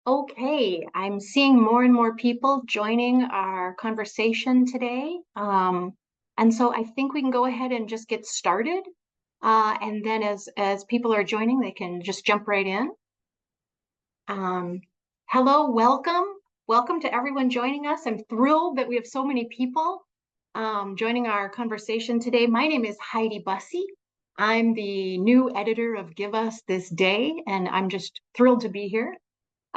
Okay, I'm seeing more and more people joining our conversation today. And so I think we can go ahead and just get started. And then as people are joining, they can just jump right in. Um, Hello, welcome. Welcome to everyone joining us. I'm thrilled that we have so many people joining our conversation today. My name is Heidi Bussey. I'm the new editor of Give Us This Day, and I'm just thrilled to be here.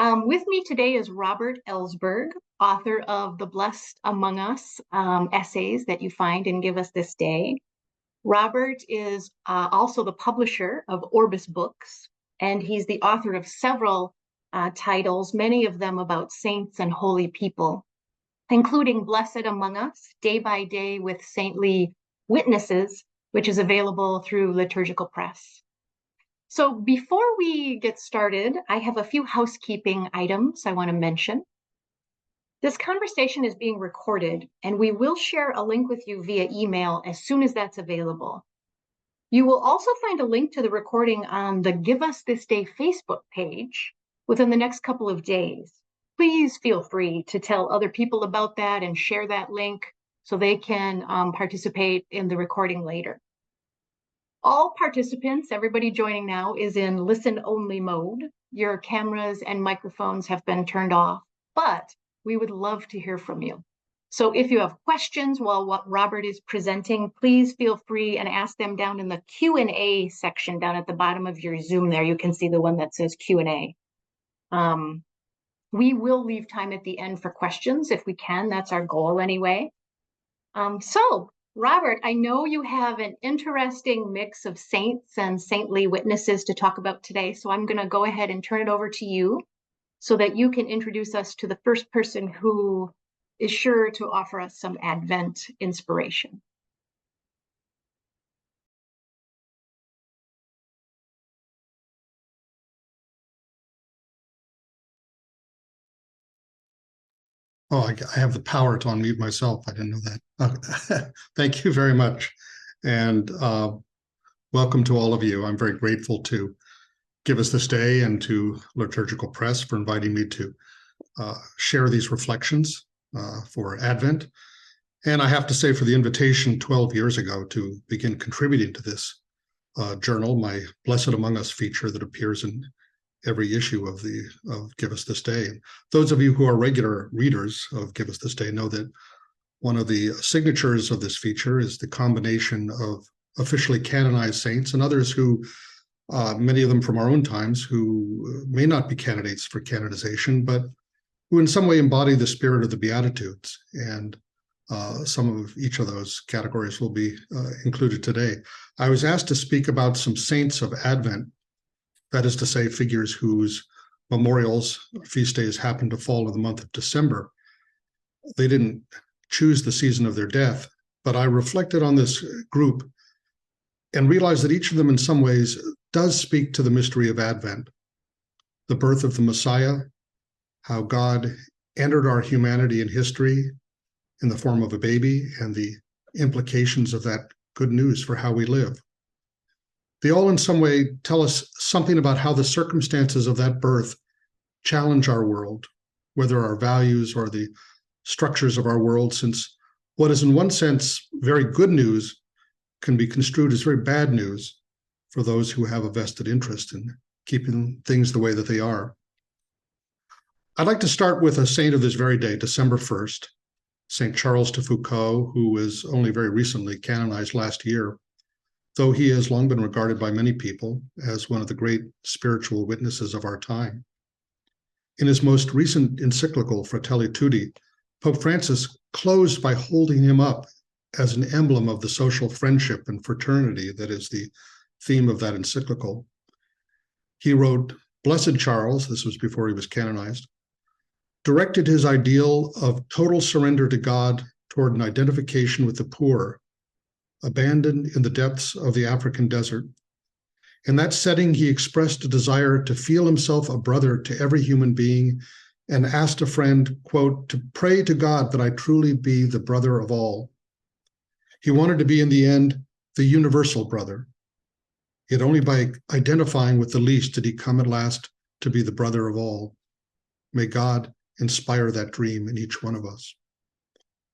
With me today is Robert Ellsberg, author of The Blessed Among Us essays that you find in Give Us This Day. Robert is also the publisher of Orbis Books, and he's the author of several titles, many of them about saints and holy people, including Blessed Among Us, Day by Day with Saintly Witnesses, which is available through Liturgical Press. So before we get started, I have a few housekeeping items I want to mention. This conversation is being recorded, and we will share a link with you via email as soon as that's available. You will also find a link to the recording on the Give Us This Day Facebook page within the next couple of days. Please feel free to tell other people about that and share that link so they can participate in the recording later. All participants, everybody joining now, is in listen-only mode. Your cameras and microphones have been turned off, but we would love to hear from you. So if you have questions while what Robert is presenting, please feel free and ask them down in the Q&A section down at the bottom of your Zoom there. You can see the one that says Q&A. We will leave time at the end for questions if we can. That's our goal anyway. So Robert, I know you have an interesting mix of saints and saintly witnesses to talk about today, so I'm going to go ahead and turn it over to you so that you can introduce us to the first person who is sure to offer us some Advent inspiration. Oh, I have the power to unmute myself. I didn't know that. Thank you very much. And welcome to all of you. I'm very grateful to Give Us This Day and to Liturgical Press for inviting me to share these reflections for Advent. And I have to say, for the invitation 12 years ago to begin contributing to this journal, my Blessed Among Us feature that appears in every issue of Give Us This Day. Those of you who are regular readers of Give Us This Day know that one of the signatures of this feature is the combination of officially canonized saints and others who, many of them from our own times, who may not be candidates for canonization, but who in some way embody the spirit of the Beatitudes. And some of each of those categories will be included today. I was asked to speak about some saints of Advent, that is to say, figures whose memorials, feast days happen to fall in the month of December. They didn't choose the season of their death, but I reflected on this group and realized that each of them in some ways does speak to the mystery of Advent, the birth of the Messiah, how God entered our humanity and history in the form of a baby, and the implications of that good news for how we live. They all in some way tell us something about how the circumstances of that birth challenge our world, whether our values or the structures of our world, since what is in one sense very good news can be construed as very bad news for those who have a vested interest in keeping things the way that they are. I'd like to start with a saint of this very day, December 1st, St. Charles de Foucauld, who was only very recently canonized last year, though he has long been regarded by many people as one of the great spiritual witnesses of our time. In his most recent encyclical, Fratelli Tutti, Pope Francis closed by holding him up as an emblem of the social friendship and fraternity that is the theme of that encyclical. He wrote, "Blessed Charles," this was before he was canonized, "directed his ideal of total surrender to God toward an identification with the poor, abandoned in the depths of the African desert. In that setting, he expressed a desire to feel himself a brother to every human being and asked a friend, quote, to pray to God that I truly be the brother of all. He wanted to be, in the end, the universal brother. Yet only by identifying with the least did he come at last to be the brother of all. May God inspire that dream in each one of us.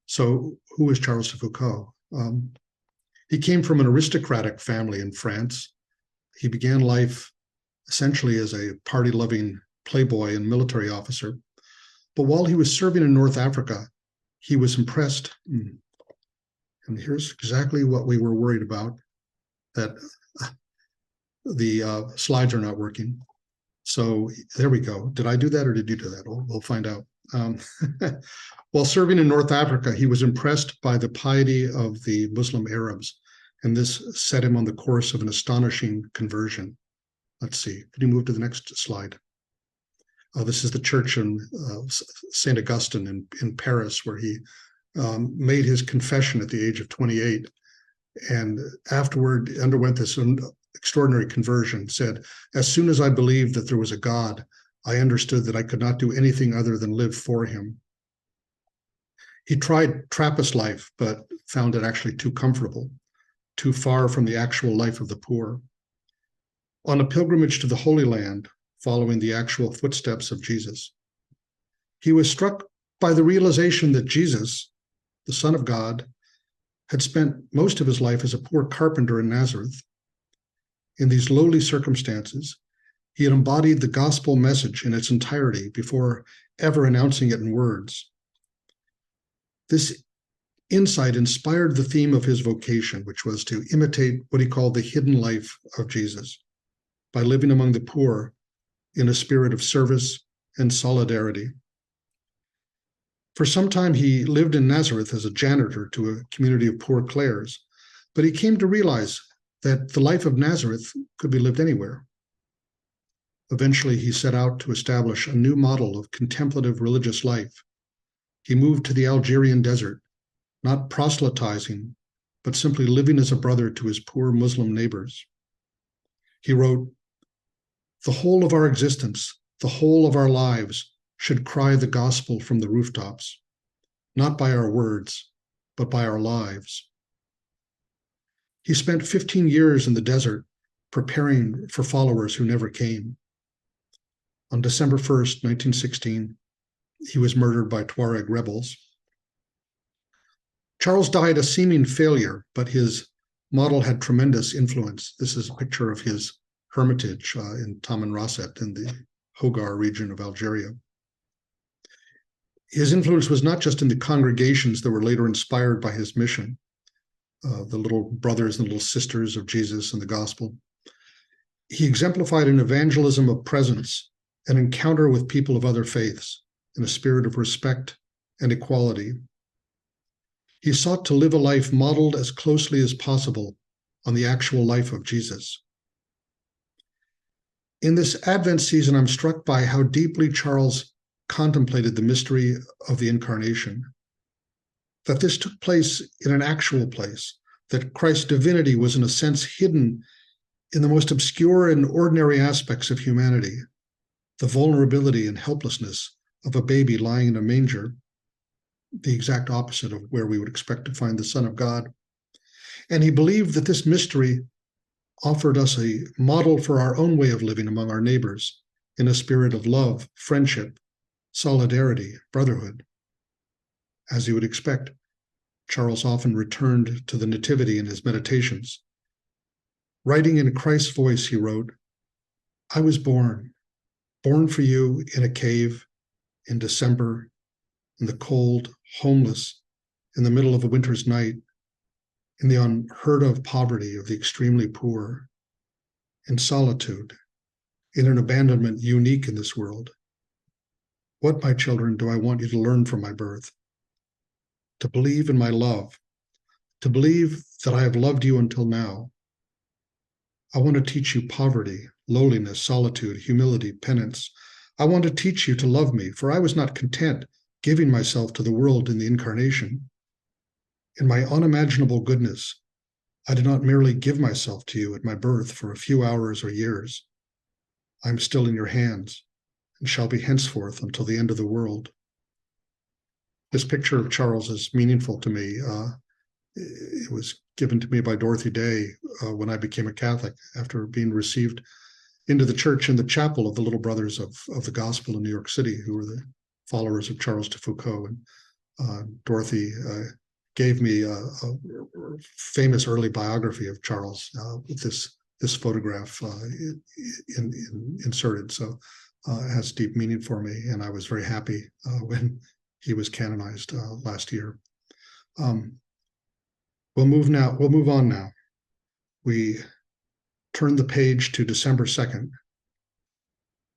So who is Charles de Foucault? He came from an aristocratic family in France. He began life essentially as a party-loving playboy and military officer. But while he was serving in North Africa, he was impressed. And here's exactly what we were worried about, that the slides are not working. So there we go. Did I do that or did you do that? We'll find out. While serving in North Africa, he was impressed by the piety of the Muslim Arabs, and this set him on the course of an astonishing conversion. Let's see. Could you move to the next slide? This is the church in St. Augustine in Paris, where he made his confession at the age of 28, and afterward underwent this extraordinary conversion. Said, as soon as I believed that there was a God, I understood that I could not do anything other than live for him. He tried Trappist life, but found it actually too comfortable, too far from the actual life of the poor. On a pilgrimage to the Holy Land, following the actual footsteps of Jesus, he was struck by the realization that Jesus, the Son of God, had spent most of his life as a poor carpenter in Nazareth. In these lowly circumstances, he had embodied the gospel message in its entirety before ever announcing it in words. This insight inspired the theme of his vocation, which was to imitate what he called the hidden life of Jesus by living among the poor in a spirit of service and solidarity. For some time, he lived in Nazareth as a janitor to a community of poor Clares, but he came to realize that the life of Nazareth could be lived anywhere. Eventually, he set out to establish a new model of contemplative religious life. He moved to the Algerian desert, not proselytizing, but simply living as a brother to his poor Muslim neighbors. He wrote, "The whole of our existence, the whole of our lives should cry the gospel from the rooftops, not by our words, but by our lives." He spent 15 years in the desert preparing for followers who never came. On December 1st, 1916, he was murdered by Tuareg rebels. Charles died a seeming failure, but his model had tremendous influence. This is a picture of his hermitage in Tamanrasset in the Hogar region of Algeria. His influence was not just in the congregations that were later inspired by his mission, the little brothers and little sisters of Jesus and the gospel. He exemplified an evangelism of presence, an encounter with people of other faiths in a spirit of respect and equality. He sought to live a life modeled as closely as possible on the actual life of Jesus. In this Advent season, I'm struck by how deeply Charles contemplated the mystery of the Incarnation, that this took place in an actual place, that Christ's divinity was in a sense hidden in the most obscure and ordinary aspects of humanity, the vulnerability and helplessness of a baby lying in a manger, the exact opposite of where we would expect to find the Son of God. And he believed that this mystery offered us a model for our own way of living among our neighbors in a spirit of love, friendship, solidarity, brotherhood. As you would expect, Charles often returned to the Nativity in his meditations. Writing in Christ's voice, he wrote, "I was born for you in a cave in December, in the cold, homeless, in the middle of a winter's night, in the unheard of poverty of the extremely poor, in solitude, in an abandonment unique in this world. What, my children, do I want you to learn from my birth? To believe in my love, to believe that I have loved you until now. I want to teach you poverty, lowliness, solitude, humility, penance. I want to teach you to love me, for I was not content giving myself to the world in the Incarnation. In my unimaginable goodness, I did not merely give myself to you at my birth for a few hours or years. I am still in your hands and shall be henceforth until the end of the world." This picture of Charles is meaningful to me. It was given to me by Dorothy Day when I became a Catholic after being received into the church and the chapel of the Little Brothers of the Gospel in New York City, who were the followers of Charles de Foucault. And Dorothy gave me a famous early biography of Charles with this photograph inserted. So it has deep meaning for me, and I was very happy when he was canonized last year. We'll move on now. We turn the page to December 2nd,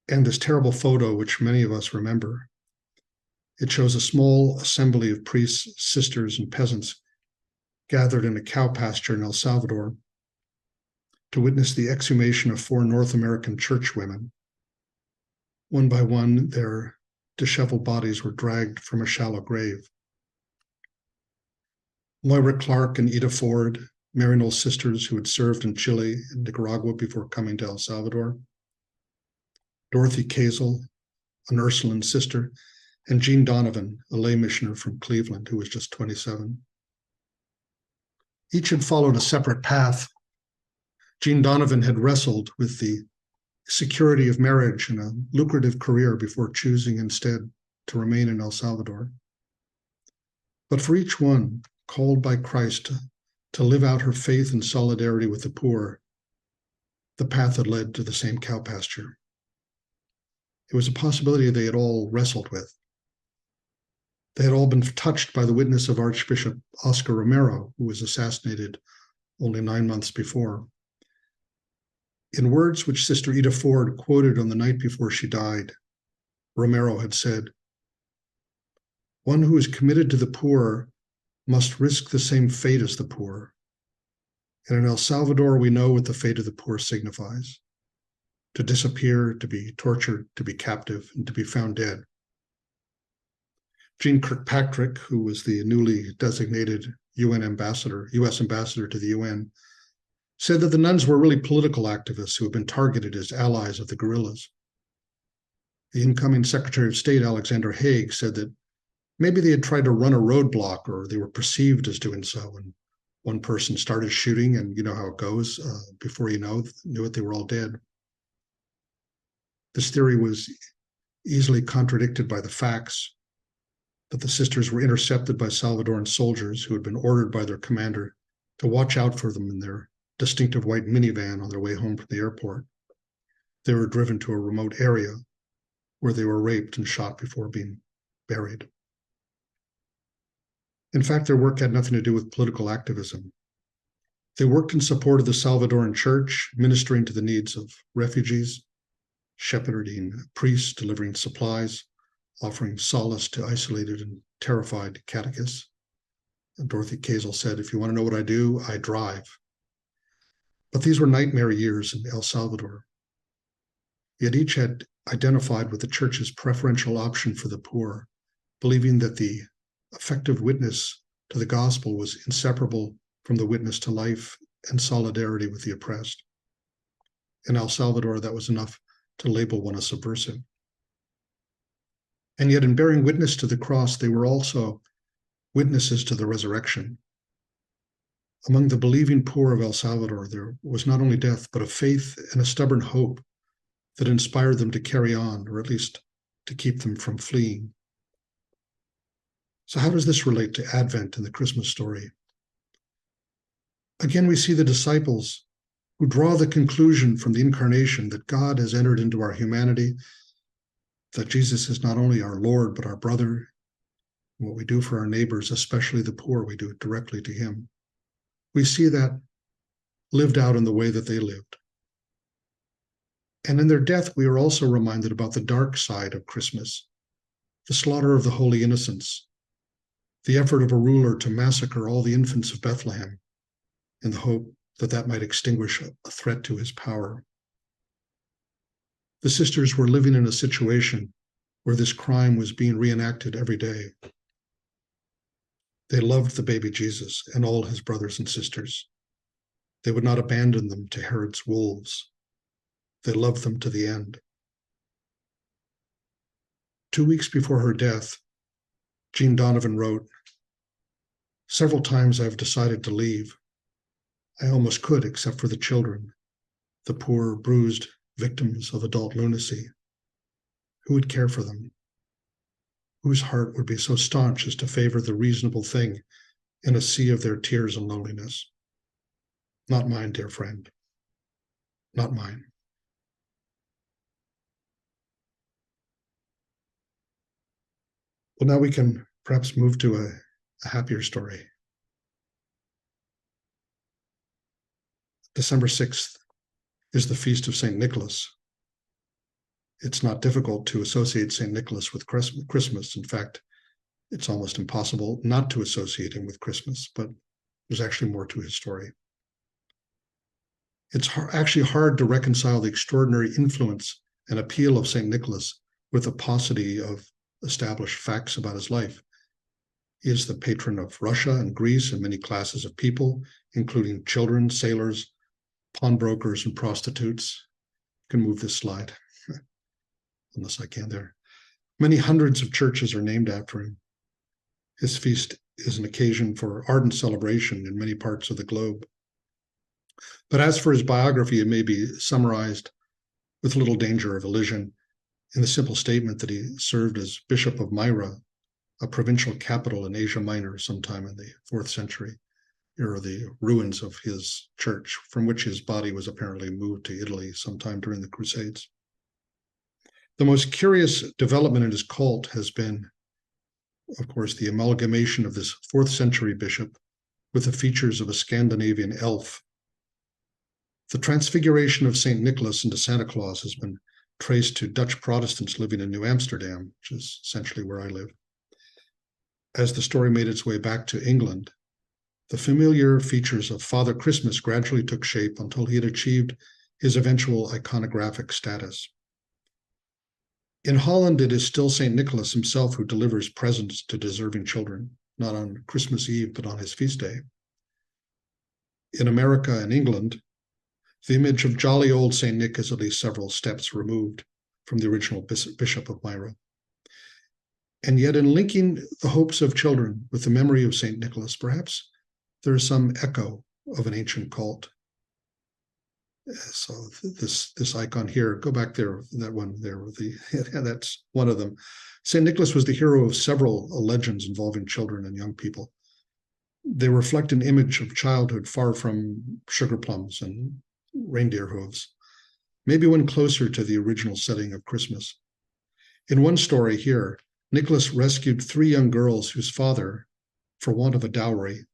and this terrible photo, which many of us remember. It shows a small assembly of priests, sisters, and peasants gathered in a cow pasture in El Salvador to witness the exhumation of 4 North American church women. One by one, their disheveled bodies were dragged from a shallow grave. Moira Clark and Ida Ford, Maryknoll's sisters who had served in Chile and Nicaragua before coming to El Salvador. Dorothy Kazel, an Ursuline sister, and Jean Donovan, a lay missioner from Cleveland who was just 27. Each had followed a separate path. Jean Donovan had wrestled with the security of marriage and a lucrative career before choosing instead to remain in El Salvador. But for each one, called by Christ to live out her faith and solidarity with the poor, the path had led to the same cow pasture. It was a possibility they had all wrestled with. They had all been touched by the witness of Archbishop Oscar Romero, who was assassinated only 9 months before. In words which Sister Ida Ford quoted on the night before she died, Romero had said, "One who is committed to the poor must risk the same fate as the poor. And in El Salvador, we know what the fate of the poor signifies: to disappear, to be tortured, to be captive, and to be found dead." Jeane Kirkpatrick, who was the newly designated U.S. ambassador to the UN, said that the nuns were really political activists who had been targeted as allies of the guerrillas. The incoming Secretary of State, Alexander Haig, said that maybe they had tried to run a roadblock, or they were perceived as doing so, and one person started shooting, and you know how it goes. Before you knew it, they were all dead. This theory was easily contradicted by the facts that the sisters were intercepted by Salvadoran soldiers who had been ordered by their commander to watch out for them in their distinctive white minivan on their way home from the airport. They were driven to a remote area where they were raped and shot before being buried. In fact, their work had nothing to do with political activism. They worked in support of the Salvadoran church, ministering to the needs of refugees, shepherding priests, delivering supplies, offering solace to isolated and terrified catechists. And Dorothy Kazel said, "If you want to know what I do, I drive." But these were nightmare years in El Salvador. Yet each had identified with the church's preferential option for the poor, believing that the effective witness to the gospel was inseparable from the witness to life and solidarity with the oppressed. In El Salvador, that was enough to label one a subversive. And yet, in bearing witness to the cross, they were also witnesses to the resurrection. Among the believing poor of El Salvador, there was not only death, but a faith and a stubborn hope that inspired them to carry on, or at least to keep them from fleeing. So how does this relate to Advent and the Christmas story? Again, we see the disciples who draw the conclusion from the incarnation that God has entered into our humanity, that Jesus is not only our Lord, but our brother. What we do for our neighbors, especially the poor, we do it directly to him. We see that lived out in the way that they lived. And in their death, we are also reminded about the dark side of Christmas, the slaughter of the holy innocents, the effort of a ruler to massacre all the infants of Bethlehem in the hope that that might extinguish a threat to his power. The sisters were living in a situation where this crime was being reenacted every day. They loved the baby Jesus and all his brothers and sisters. They would not abandon them to Herod's wolves. They loved them to the end. 2 weeks before her death, Jean Donovan wrote, "Several times I've decided to leave. I almost could, except for the children, the poor, bruised, victims of adult lunacy? Who would care for them? Whose heart would be so staunch as to favor the reasonable thing in a sea of their tears and loneliness? Not mine, dear friend. Not mine. Well, now we can perhaps move to a happier story. December 6th is the feast of St. Nicholas. It's not difficult to associate St. Nicholas with Christmas. In fact, it's almost impossible not to associate him with Christmas, but there's actually more to his story. It's actually hard to reconcile the extraordinary influence and appeal of St. Nicholas with a paucity of established facts about his life. He is the patron of Russia and Greece and many classes of people, including children, sailors, pawnbrokers, and prostitutes. You can move this slide, unless I can there. Many hundreds of churches are named after him. His feast is an occasion for ardent celebration in many parts of the globe. But as for his biography, it may be summarized with little danger of elision in the simple statement that he served as Bishop of Myra, a provincial capital in Asia Minor sometime in the 4th century. Here are the ruins of his church, from which his body was apparently moved to Italy sometime during the Crusades. The most curious development in his cult has been, of course, the amalgamation of this 4th century bishop with the features of a Scandinavian elf. The transfiguration of St. Nicholas into Santa Claus has been traced to Dutch Protestants living in New Amsterdam, which is essentially where I live. As the story made its way back to England, the familiar features of Father Christmas gradually took shape until he had achieved his eventual iconographic status. In Holland, it is still St. Nicholas himself who delivers presents to deserving children, not on Christmas Eve, but on his feast day. In America and England, the image of jolly old St. Nick is at least several steps removed from the original Bishop of Myra. And yet, in linking the hopes of children with the memory of St. Nicholas, perhaps there is some echo of an ancient cult. So this icon here, go back there, that one there, that's one of them. St. Nicholas was the hero of several legends involving children and young people. They reflect an image of childhood far from sugar plums and reindeer hooves, maybe one closer to the original setting of Christmas. In one story here, Nicholas rescued 3 young girls whose father, for want of a dowry,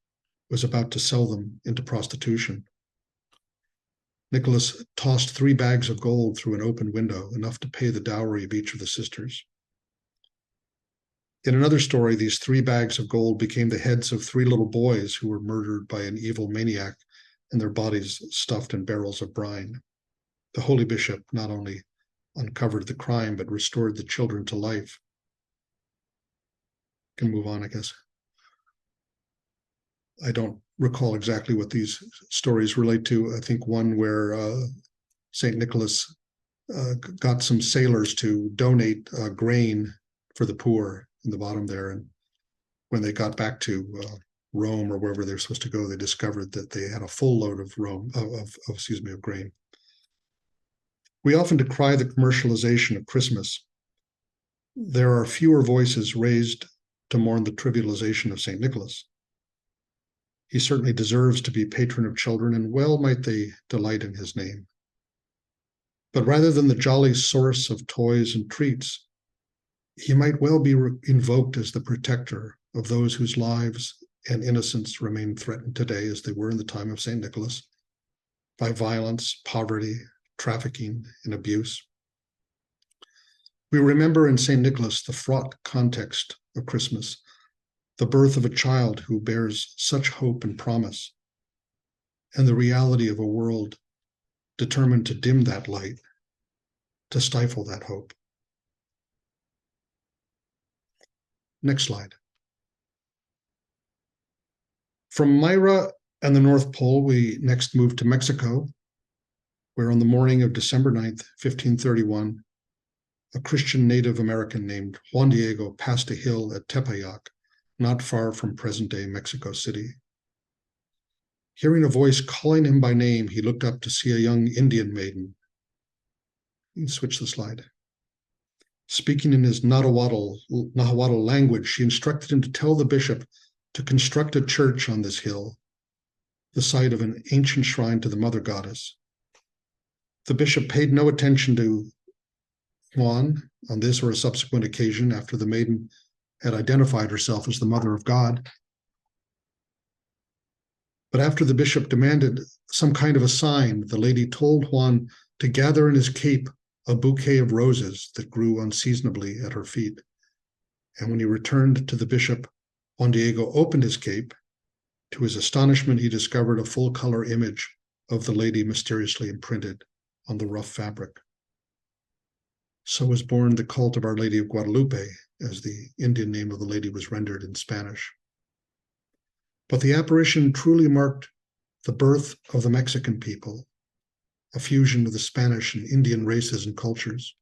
was about to sell them into prostitution. Nicholas tossed 3 bags of gold through an open window, enough to pay the dowry of each of the sisters. In another story, these 3 bags of gold became the heads of 3 little boys who were murdered by an evil maniac and their bodies stuffed in barrels of brine. The holy bishop not only uncovered the crime, but restored the children to life. Can move on, I guess. I don't recall exactly what these stories relate to. I think one where St. Nicholas got some sailors to donate grain for the poor in the bottom there. And when they got back to Rome or wherever they're supposed to go, they discovered that they had a full load of grain. We often decry the commercialization of Christmas. There are fewer voices raised to mourn the trivialization of St. Nicholas. He certainly deserves to be patron of children, and well might they delight in his name. But rather than the jolly source of toys and treats, he might well be invoked as the protector of those whose lives and innocence remain threatened today, as they were in the time of St. Nicholas, by violence, poverty, trafficking, and abuse. We remember in St. Nicholas the fraught context of Christmas, the birth of a child who bears such hope and promise, and the reality of a world determined to dim that light, to stifle that hope. Next slide. From Myra and the North Pole, we next moved to Mexico, where on the morning of December 9th, 1531, a Christian Native American named Juan Diego passed a hill at Tepeyac, not far from present-day Mexico City. Hearing a voice calling him by name, he looked up to see a young Indian maiden. You can switch the slide. Speaking in his Nahuatl language, she instructed him to tell the bishop to construct a church on this hill, the site of an ancient shrine to the mother goddess. The bishop paid no attention to Juan on this or a subsequent occasion after the maiden had identified herself as the mother of God. But after the bishop demanded some kind of a sign, the lady told Juan to gather in his cape a bouquet of roses that grew unseasonably at her feet. And when he returned to the bishop, Juan Diego opened his cape. To his astonishment, he discovered a full-color image of the lady mysteriously imprinted on the rough fabric. So was born the cult of Our Lady of Guadalupe, as the Indian name of the lady was rendered in Spanish. But the apparition truly marked the birth of the Mexican people, a fusion of the Spanish and Indian races and cultures.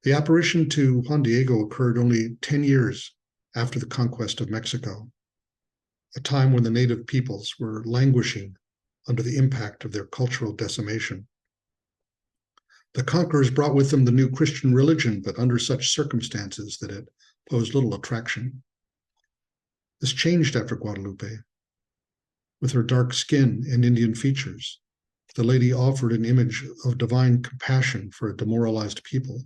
The apparition to Juan Diego occurred only 10 years after the conquest of Mexico, a time when the native peoples were languishing under the impact of their cultural decimation. The conquerors brought with them the new Christian religion, but under such circumstances that it posed little attraction. This changed after Guadalupe. With her dark skin and Indian features, the lady offered an image of divine compassion for a demoralized people.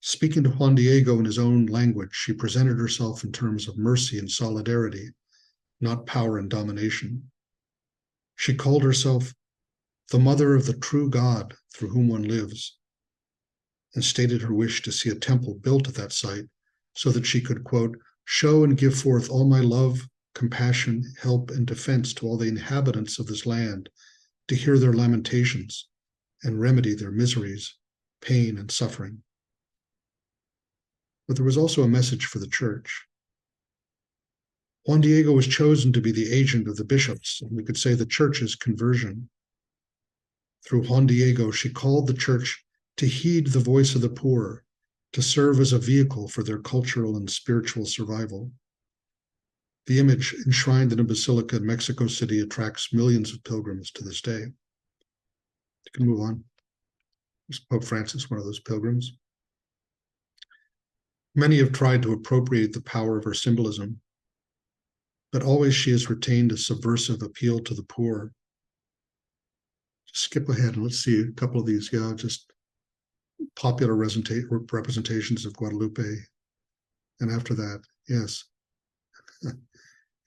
Speaking to Juan Diego in his own language, she presented herself in terms of mercy and solidarity, not power and domination. She called herself the mother of the true God through whom one lives, and stated her wish to see a temple built at that site so that she could, quote, show and give forth all my love, compassion, help, and defense to all the inhabitants of this land, to hear their lamentations and remedy their miseries, pain, and suffering. But there was also a message for the church. Juan Diego was chosen to be the agent of the bishops, and we could say the church's conversion. Through Juan Diego, she called the church to heed the voice of the poor, to serve as a vehicle for their cultural and spiritual survival. The image enshrined in a basilica in Mexico City attracts millions of pilgrims to this day. You can move on. There's Pope Francis, one of those pilgrims. Many have tried to appropriate the power of her symbolism, but always she has retained a subversive appeal to the poor. Just skip ahead and let's see a couple of these. Yeah, just popular representations of Guadalupe. And after that, yes.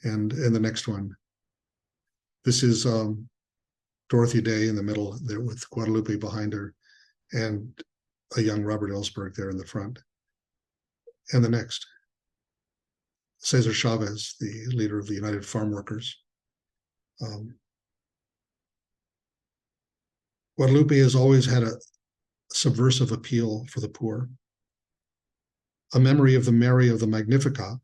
And the next one. This is Dorothy Day in the middle there with Guadalupe behind her and a young Robert Ellsberg there in the front. And the next, Cesar Chavez, the leader of the United Farm Workers. Guadalupe has always had a subversive appeal for the poor. A memory of the Mary of the Magnificat,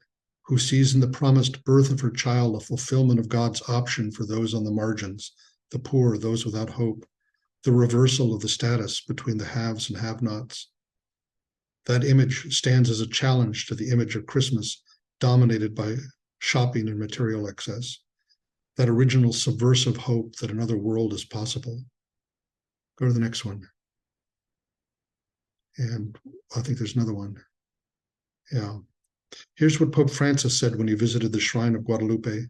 who sees in the promised birth of her child a fulfillment of God's option for those on the margins, the poor, those without hope, the reversal of the status between the haves and have-nots. That image stands as a challenge to the image of Christmas dominated by shopping and material excess, that original subversive hope that another world is possible. Go to the next one. And I think there's another one. Yeah. Here's what Pope Francis said when he visited the shrine of Guadalupe.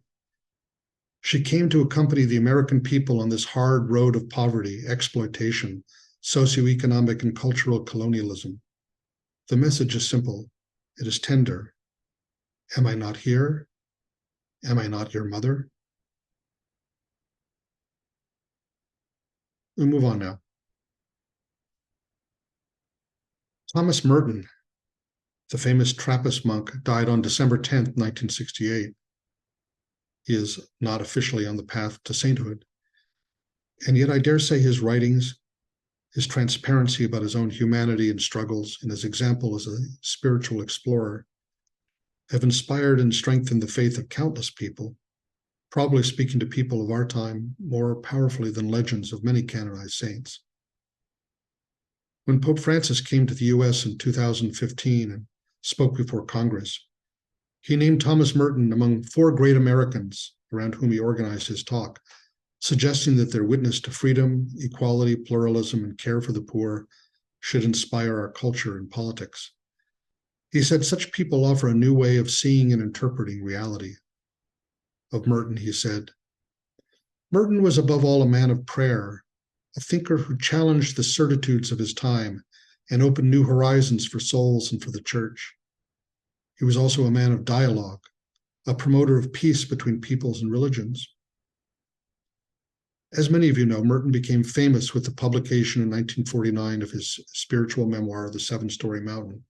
She came to accompany the American people on this hard road of poverty, exploitation, socioeconomic and cultural colonialism. The message is simple. It is tender. Am I not here? Am I not your mother? We move on now. Thomas Merton, the famous Trappist monk, died on December 10th, 1968. He is not officially on the path to sainthood. And yet I dare say his writings, his transparency about his own humanity and struggles, and his example as a spiritual explorer have inspired and strengthened the faith of countless people, probably speaking to people of our time more powerfully than legends of many canonized saints. When Pope Francis came to the US in 2015 and spoke before Congress, he named Thomas Merton among 4 great Americans around whom he organized his talk, suggesting that their witness to freedom, equality, pluralism, and care for the poor should inspire our culture and politics. He said such people offer a new way of seeing and interpreting reality. Of Merton, he said, Merton was above all a man of prayer, a thinker who challenged the certitudes of his time and opened new horizons for souls and for the church. He was also a man of dialogue, a promoter of peace between peoples and religions. As many of you know, Merton became famous with the publication in 1949 of his spiritual memoir, The Seven-Story Mountain.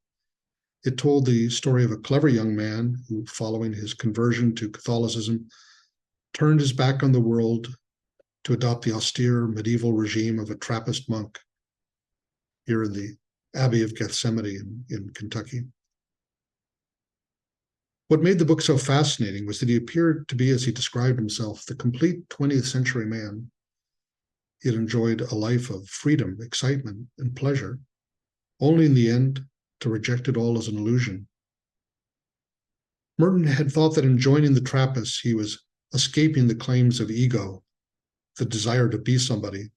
It told the story of a clever young man who, following his conversion to Catholicism, turned his back on the world to adopt the austere medieval regime of a Trappist monk here in the Abbey of Gethsemane in Kentucky. What made the book so fascinating was that he appeared to be, as he described himself, the complete 20th century man. He had enjoyed a life of freedom, excitement, and pleasure, only in the end to reject it all as an illusion. Merton had thought that in joining the Trappists, he was escaping the claims of ego, the desire to be somebody.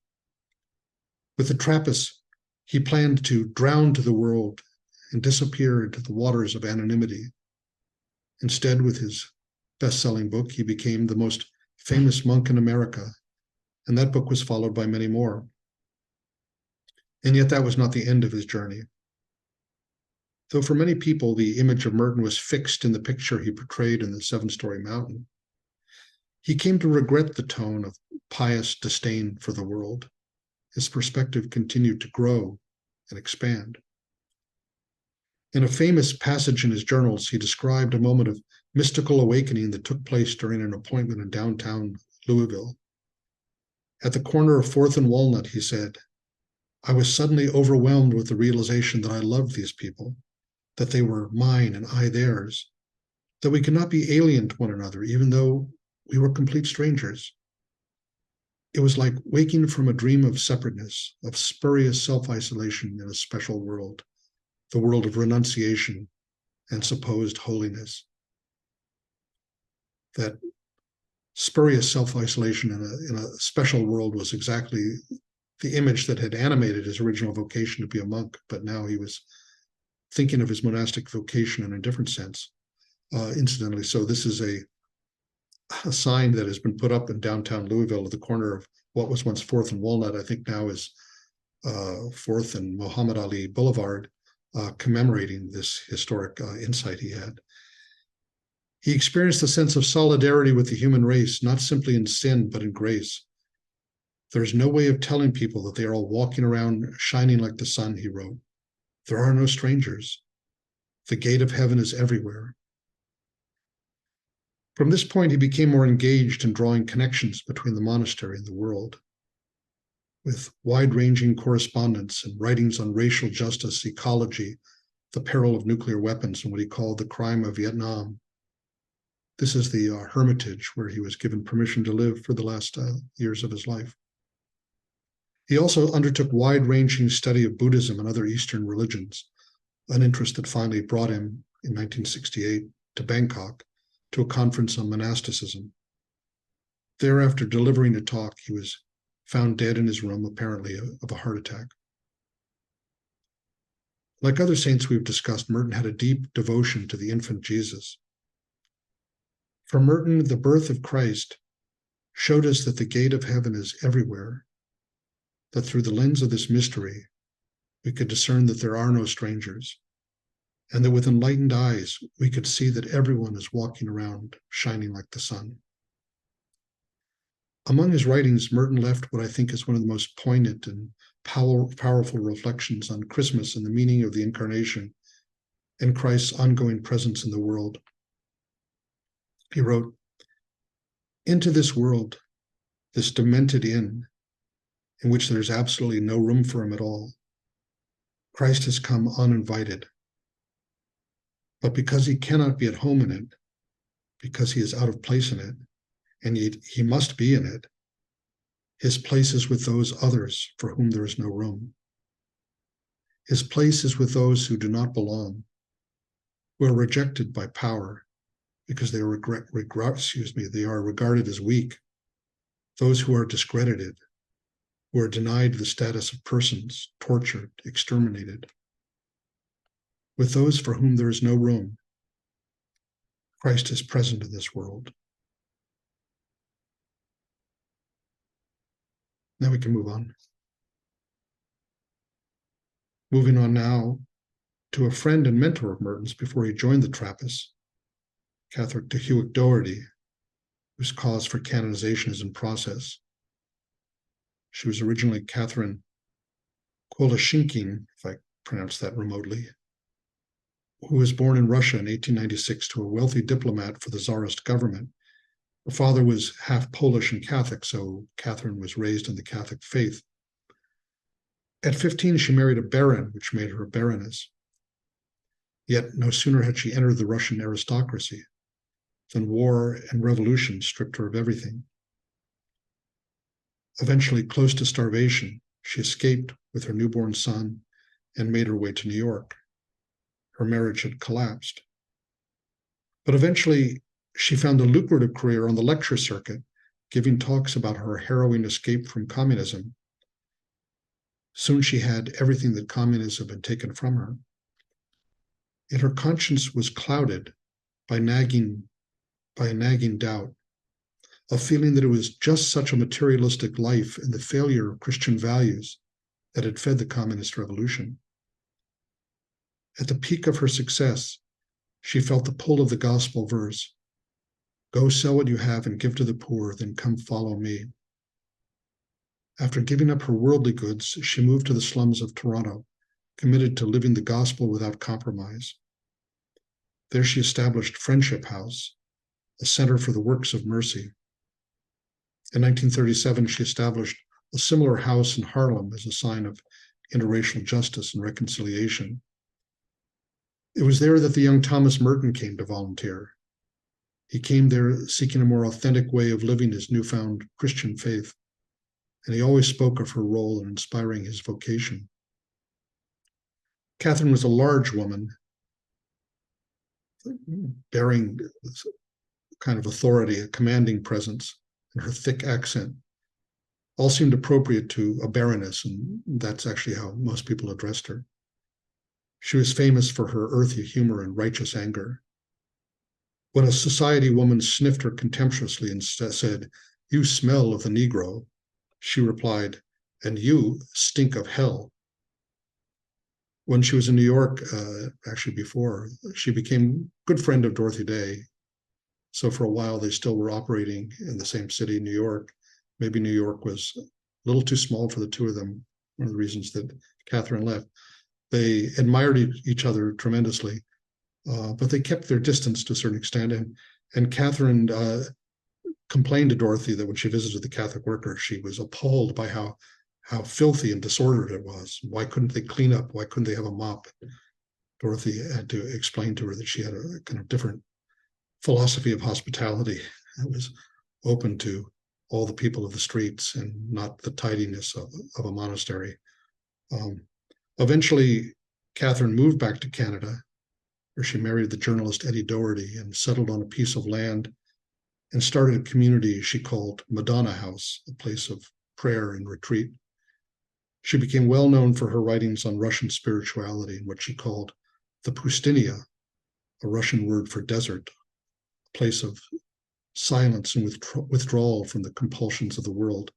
With the Trappists, he planned to drown to the world and disappear into the waters of anonymity. Instead, with his best-selling book, he became the most famous monk in America, and that book was followed by many more. And yet that was not the end of his journey. Though for many people, the image of Merton was fixed in the picture he portrayed in The Seven-Story Mountain, he came to regret the tone of pious disdain for the world. His perspective continued to grow and expand. In a famous passage in his journals, he described a moment of mystical awakening that took place during an appointment in downtown Louisville. At the corner of 4th and Walnut, he said, I was suddenly overwhelmed with the realization that I loved these people, that they were mine and I theirs, that we could not be alien to one another, even though we were complete strangers. It was like waking from a dream of separateness, of spurious self-isolation in a special world, the world of renunciation and supposed holiness. That spurious self-isolation in a special world was exactly the image that had animated his original vocation to be a monk, but now he was thinking of his monastic vocation in a different sense. Incidentally, so this is a sign that has been put up in downtown Louisville at the corner of what was once 4th and Walnut, I think now is 4th and Muhammad Ali Boulevard, commemorating this historic insight he had. He experienced a sense of solidarity with the human race, not simply in sin, but in grace. There's no way of telling people that they are all walking around shining like the sun, he wrote. There are no strangers. The gate of heaven is everywhere. From this point, he became more engaged in drawing connections between the monastery and the world. With wide-ranging correspondence and writings on racial justice, ecology, the peril of nuclear weapons, and what he called the crime of Vietnam. This is the hermitage where he was given permission to live for the last years of his life. He also undertook wide-ranging study of Buddhism and other Eastern religions, an interest that finally brought him in 1968 to Bangkok to a conference on monasticism. There, after delivering a talk, he was found dead in his room, apparently of a heart attack. Like other saints we've discussed, Merton had a deep devotion to the infant Jesus. For Merton, the birth of Christ showed us that the gate of heaven is everywhere, that through the lens of this mystery, we could discern that there are no strangers, and that with enlightened eyes, we could see that everyone is walking around shining like the sun. Among his writings, Merton left what I think is one of the most poignant and powerful reflections on Christmas and the meaning of the Incarnation and Christ's ongoing presence in the world. He wrote, into this world, this demented inn, in which there's absolutely no room for him at all, Christ has come uninvited. But because he cannot be at home in it, because he is out of place in it, and yet he must be in it, his place is with those others for whom there is no room. His place is with those who do not belong, who are rejected by power because they are regarded as weak, those who are discredited, who are denied the status of persons, tortured, exterminated. With those for whom there is no room, Christ is present in this world. Now we can move on. Moving on now to a friend and mentor of Merton's before he joined the Trappists, Catholic Hewitt Doherty, whose cause for canonization is in process. She was originally Catherine Koleshinkin, if I pronounce that remotely, who was born in Russia in 1896 to a wealthy diplomat for the Tsarist government. Her father was half Polish and Catholic, so Catherine was raised in the Catholic faith. At 15, she married a baron, which made her a baroness. Yet no sooner had she entered the Russian aristocracy than war and revolution stripped her of everything. Eventually, close to starvation, she escaped with her newborn son and made her way to New York. Her marriage had collapsed. But eventually, she found a lucrative career on the lecture circuit, giving talks about her harrowing escape from communism. Soon she had everything that communism had taken from her. Yet her conscience was clouded by a nagging doubt, a feeling that it was just such a materialistic life and the failure of Christian values that had fed the communist revolution. At the peak of her success, she felt the pull of the gospel verse, "Go sell what you have and give to the poor, then come follow me." After giving up her worldly goods, she moved to the slums of Toronto, committed to living the gospel without compromise. There she established Friendship House, a center for the works of mercy. In 1937, she established a similar house in Harlem as a sign of interracial justice and reconciliation. It was there that the young Thomas Merton came to volunteer. He came there seeking a more authentic way of living his newfound Christian faith, and he always spoke of her role in inspiring his vocation. Catherine was a large woman, bearing kind of authority, a commanding presence, and her thick accent all seemed appropriate to a baroness, and that's actually how most people addressed her. She was famous for her earthy humor and righteous anger. When a society woman sniffed her contemptuously and said, "You smell of the Negro," she replied, "And you stink of hell." When she was in New York, actually before, she became a good friend of Dorothy Day. So for a while, they still were operating in the same city, New York. Maybe New York was a little too small for the two of them, one of the reasons that Catherine left. They admired each other tremendously, but they kept their distance to a certain extent. And Catherine complained to Dorothy that when she visited the Catholic worker, she was appalled by how filthy and disordered it was. Why couldn't they clean up? Why couldn't they have a mop? Dorothy had to explain to her that she had a kind of different philosophy of hospitality that was open to all the people of the streets and not the tidiness of a monastery. Eventually, Catherine moved back to Canada, where she married the journalist Eddie Doherty and settled on a piece of land and started a community she called Madonna House, a place of prayer and retreat. She became well known for her writings on Russian spirituality and what she called the Pustinia, a Russian word for desert, a place of silence and withdrawal from the compulsions of the world,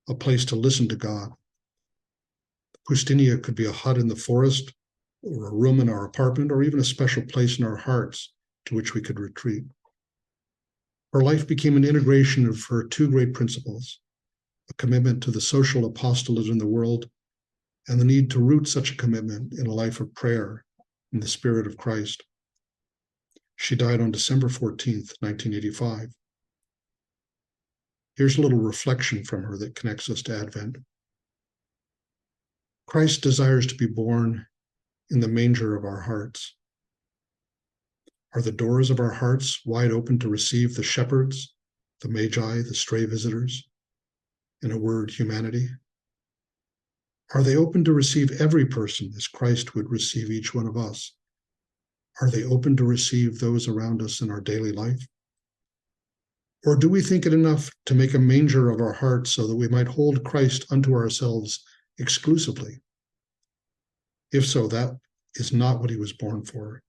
a place to listen to God. Pustinia could be a hut in the forest, or a room in our apartment, or even a special place in our hearts to which we could retreat. Her life became an integration of her two great principles, a commitment to the social apostolate in the world, and the need to root such a commitment in a life of prayer in the spirit of Christ. She died on December 14th, 1985. Here's a little reflection from her that connects us to Advent. Christ desires to be born in the manger of our hearts. Are the doors of our hearts wide open to receive the shepherds, the magi, the stray visitors, in a word, humanity? Are they open to receive every person as Christ would receive each one of us? Are they open to receive those around us in our daily life? Or do we think it enough to make a manger of our hearts so that we might hold Christ unto ourselves exclusively? If so, that is not what he was born for,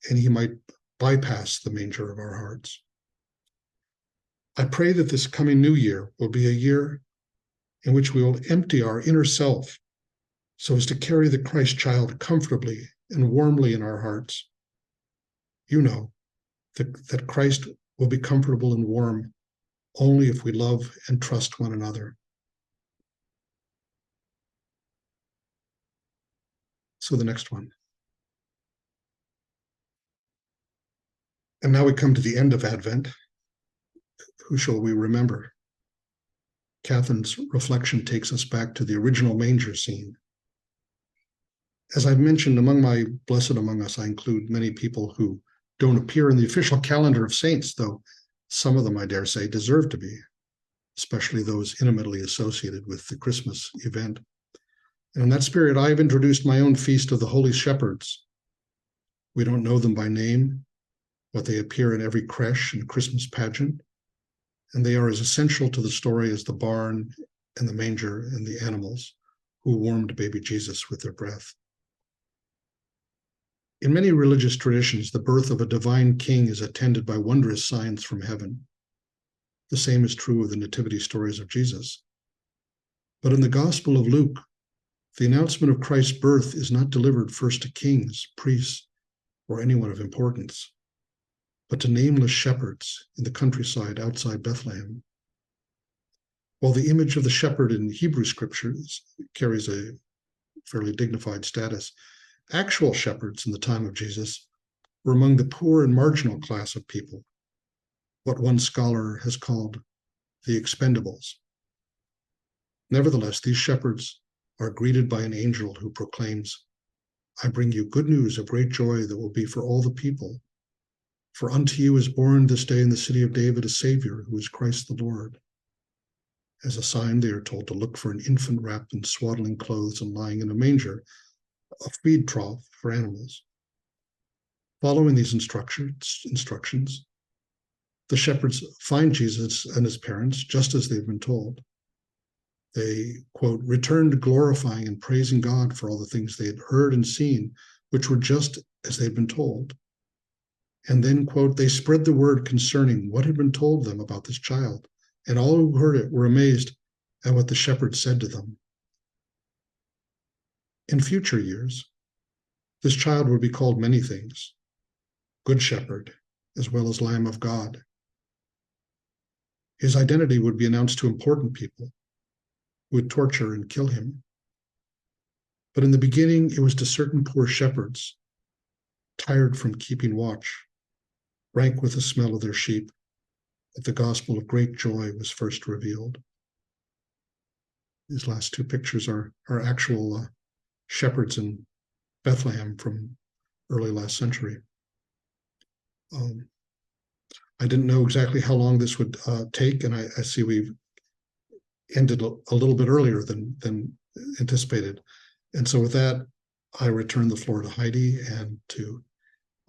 and he might bypass the manger of our hearts. I pray that this coming new year will be a year in which we will empty our inner self so as to carry the Christ child comfortably and warmly in our hearts. You know that Christ will be comfortable and warm only if we love and trust one another. So the next one. And now we come to the end of Advent. Who shall we remember? Catherine's reflection takes us back to the original manger scene. As I've mentioned, among my Blessed Among Us, I include many people who don't appear in the official calendar of saints, though some of them, I dare say, deserve to be, especially those intimately associated with the Christmas event. And in that spirit, I've introduced my own Feast of the Holy Shepherds. We don't know them by name, but they appear in every creche and Christmas pageant, and they are as essential to the story as the barn and the manger and the animals who warmed baby Jesus with their breath. In many religious traditions, the birth of a divine king is attended by wondrous signs from heaven. The same is true of the nativity stories of Jesus. But in the Gospel of Luke, the announcement of Christ's birth is not delivered first to kings, priests, or anyone of importance, but to nameless shepherds in the countryside outside Bethlehem. While the image of the shepherd in Hebrew scriptures carries a fairly dignified status, actual shepherds in the time of Jesus were among the poor and marginal class of people, what one scholar has called the expendables. Nevertheless, these shepherds are greeted by an angel who proclaims, "I bring you good news of great joy that will be for all the people. For unto you is born this day in the city of David a Savior, who is Christ the Lord." As a sign, they are told to look for an infant wrapped in swaddling clothes and lying in a manger, a feed trough for animals. Following these instructions, the shepherds find Jesus and his parents just as they've been told. They, quote, returned glorifying and praising God for all the things they had heard and seen, which were just as they'd been told. And then, quote, they spread the word concerning what had been told them about this child, and all who heard it were amazed at what the shepherds said to them. In future years, this child would be called many things: Good Shepherd, as well as Lamb of God. His identity would be announced to important people who would torture and kill him. But in the beginning, it was to certain poor shepherds, tired from keeping watch, rank with the smell of their sheep, that the gospel of great joy was first revealed. These last two pictures are actual shepherds in Bethlehem from early last century. I didn't know exactly how long this would take, and I see we've ended a little bit earlier than anticipated. And so with that, I return the floor to Heidi and to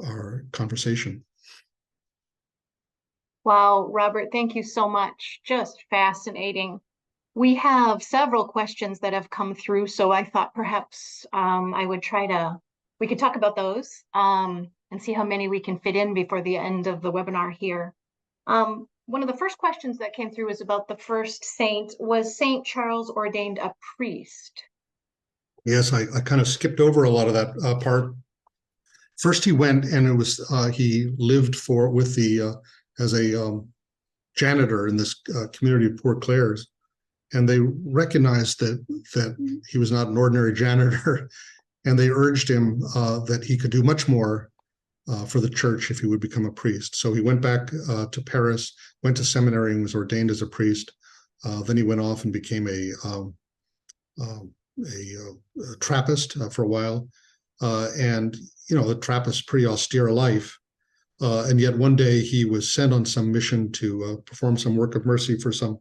our conversation. Wow, Robert, thank you so much. Just fascinating. We have several questions that have come through, so I thought perhaps we could talk about those and see how many we can fit in before the end of the webinar here. One of the first questions that came through is about the first saint. Was Saint Charles ordained a priest? Yes, I kind of skipped over a lot of that part. First, he went and it was he lived as a janitor in this community of Poor Clares, and they recognized that he was not an ordinary janitor, and they urged him that he could do much more for the church if he would become a priest. So he went back to Paris, went to seminary, and was ordained as a priest. Then he went off and became a Trappist for a while, and the Trappist's pretty austere life. And yet one day he was sent on some mission to perform some work of mercy for some,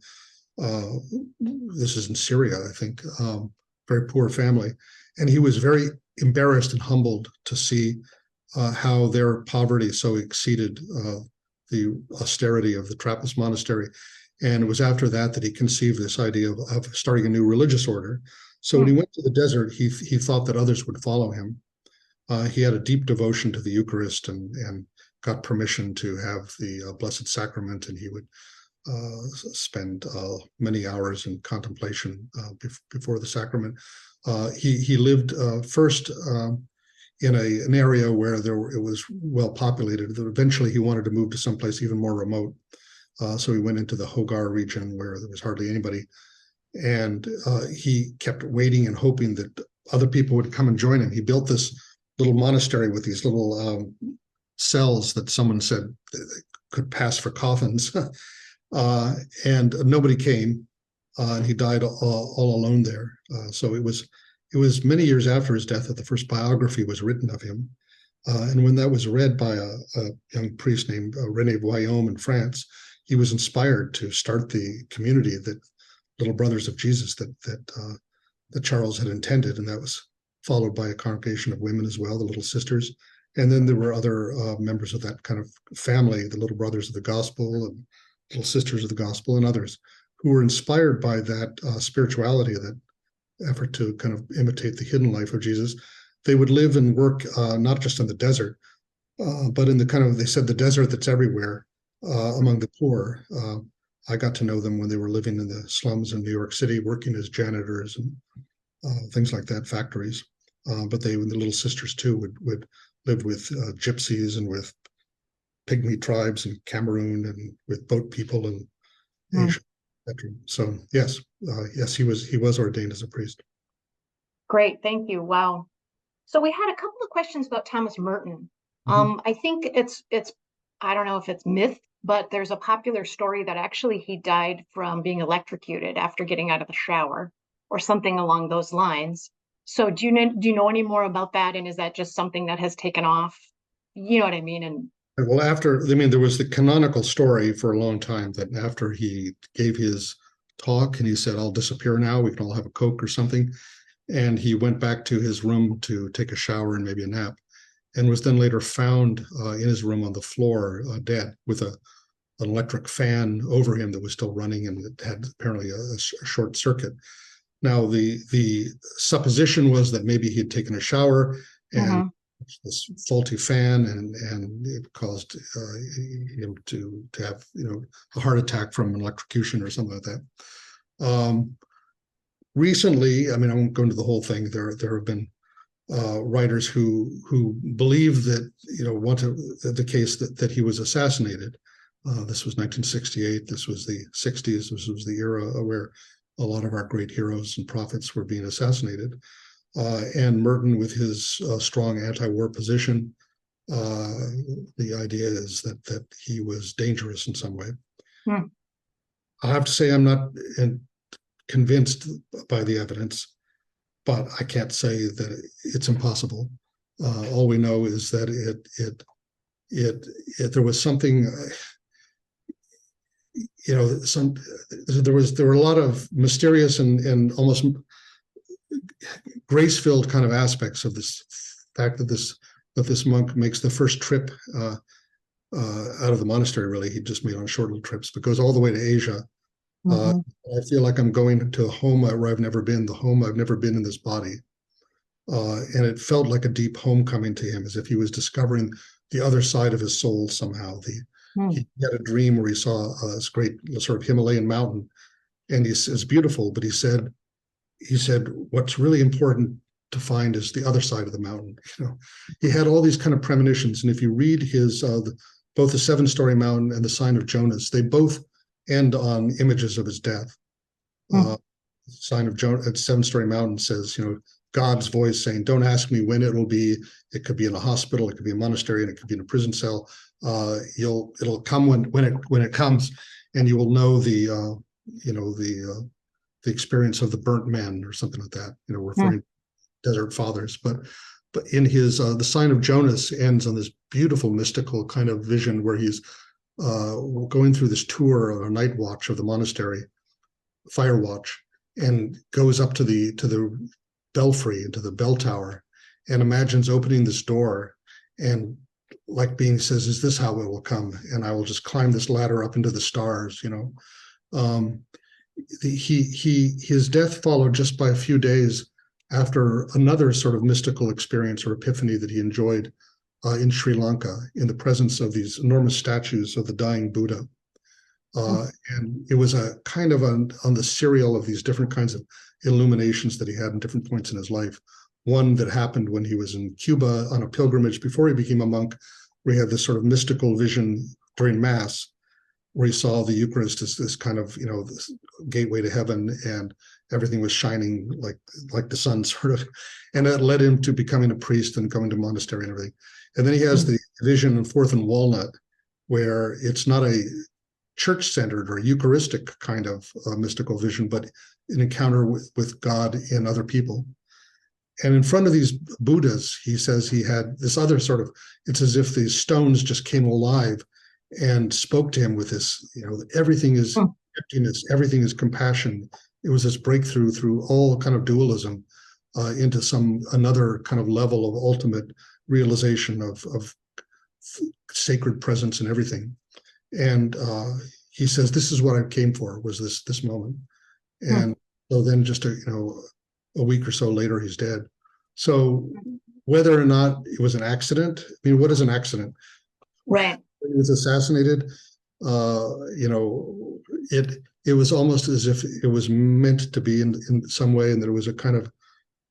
this is in Syria, I think, very poor family. And he was very embarrassed and humbled to see how their poverty so exceeded the austerity of the Trappist monastery. And it was after that that he conceived this idea of starting a new religious order. So when he went to the desert, he thought that others would follow him. He had a deep devotion to the Eucharist and got permission to have the Blessed Sacrament, and he would spend many hours in contemplation before the sacrament. He lived first in an area where it was well populated. Eventually, he wanted to move to someplace even more remote. So he went into the Hogar region where there was hardly anybody. And he kept waiting and hoping that other people would come and join him. He built this little monastery with these little cells that someone said could pass for coffins. And nobody came, and he died all alone there. So it was many years after his death that the first biography was written of him. And when that was read by a young priest named René Voillaume in France, he was inspired to start the community that Little Brothers of Jesus that Charles had intended, and that was followed by a congregation of women as well, the Little Sisters. And then there were other members of that kind of family, the Little Brothers of the Gospel and Little Sisters of the Gospel and others, who were inspired by that spirituality, that effort to kind of imitate the hidden life of Jesus. They would live and work not just in the desert, but in the kind of, they said, the desert that's everywhere among the poor. I got to know them when they were living in the slums in New York City, working as janitors and things like that, factories. But the Little Sisters too would live with gypsies and with pygmy tribes in Cameroon and with boat people in Asia. So yes, he was ordained as a priest. Great, thank you. Wow. So we had a couple of questions about Thomas Merton. I think it's I don't know if it's myth, but there's a popular story that actually he died from being electrocuted after getting out of the shower or something along those lines. So do you know any more about that? And is that just something that has taken off? You know what I mean? And well, there was the canonical story for a long time that after he gave his talk and he said, "I'll disappear now, we can all have a Coke or something." And he went back to his room to take a shower and maybe a nap, and was then later found in his room on the floor, dead, with an electric fan over him that was still running, and it had apparently a short circuit. Now, the supposition was that maybe he had taken a shower and this faulty fan, and it caused him to have a heart attack from an electrocution or something like that. Recently, I mean, I won't go into the whole thing. There have been writers who believe that want the case that he was assassinated. This was 1968. This was the 60s. This was the era where a lot of our great heroes and prophets were being assassinated. And Merton, with his strong anti-war position, the idea is that he was dangerous in some way. I have to say I'm not convinced by the evidence, but I can't say that it's impossible. All we know is that there was something. There were a lot of mysterious and almost grace-filled kind of aspects of this fact that this monk makes the first trip out of the monastery. Really, he just made on short little trips, but goes all the way to Asia. I feel like I'm going to a home where I've never been, the home I've never been in this body. And it felt like a deep homecoming to him, as if he was discovering the other side of his soul somehow. He had a dream where he saw this great sort of Himalayan mountain, and it's beautiful, but he said, what's really important to find is the other side of the mountain. He had all these kind of premonitions, and if you read his both the Seven-Story Mountain and the Sign of Jonas, they both end on images of his death. Sign of Jonas, Seven-Story Mountain says, God's voice saying, "Don't ask me when it will be. It could be in a hospital, it could be a monastery, and it could be in a prison cell. It'll come when it comes, and you will know the experience of the burnt men," or something like that. Referring to desert fathers. But in his the Sign of Jonas ends on this beautiful mystical kind of vision where he's going through this tour of a night watch of the monastery, fire watch, and goes up to the belfry, into the bell tower, and imagines opening this door and like being says, is this how it will come? And I will just climb this ladder up into the stars, you know. Um, his death followed just by a few days after another sort of mystical experience or epiphany that he enjoyed in Sri Lanka in the presence of these enormous statues of the dying Buddha. And it was a kind of on the serial of these different kinds of illuminations that he had in different points in his life. One that happened when he was in Cuba on a pilgrimage before he became a monk, where he had this sort of mystical vision during Mass, where he saw the Eucharist as this kind of, you know, this gateway to heaven, and everything was shining like the sun, sort of. And that led him to becoming a priest and going to monastery and everything. And then he has the vision in Fourth and Walnut, where it's not a church-centered or Eucharistic kind of mystical vision, but an encounter with God and other people. And in front of these Buddhas, he says he had this other sort of, it's as if these stones just came alive and spoke to him with this, you know, everything is emptiness, everything is compassion. It was this breakthrough through all kind of dualism into another kind of level of ultimate realization of sacred presence and everything. And he says, this is what I came for, was this moment. And so then just a week or so later, he's dead. So whether or not it was an accident, I mean, what is an accident? Right. He was assassinated. You know, it was almost as if it was meant to be in some way, and that it was a kind of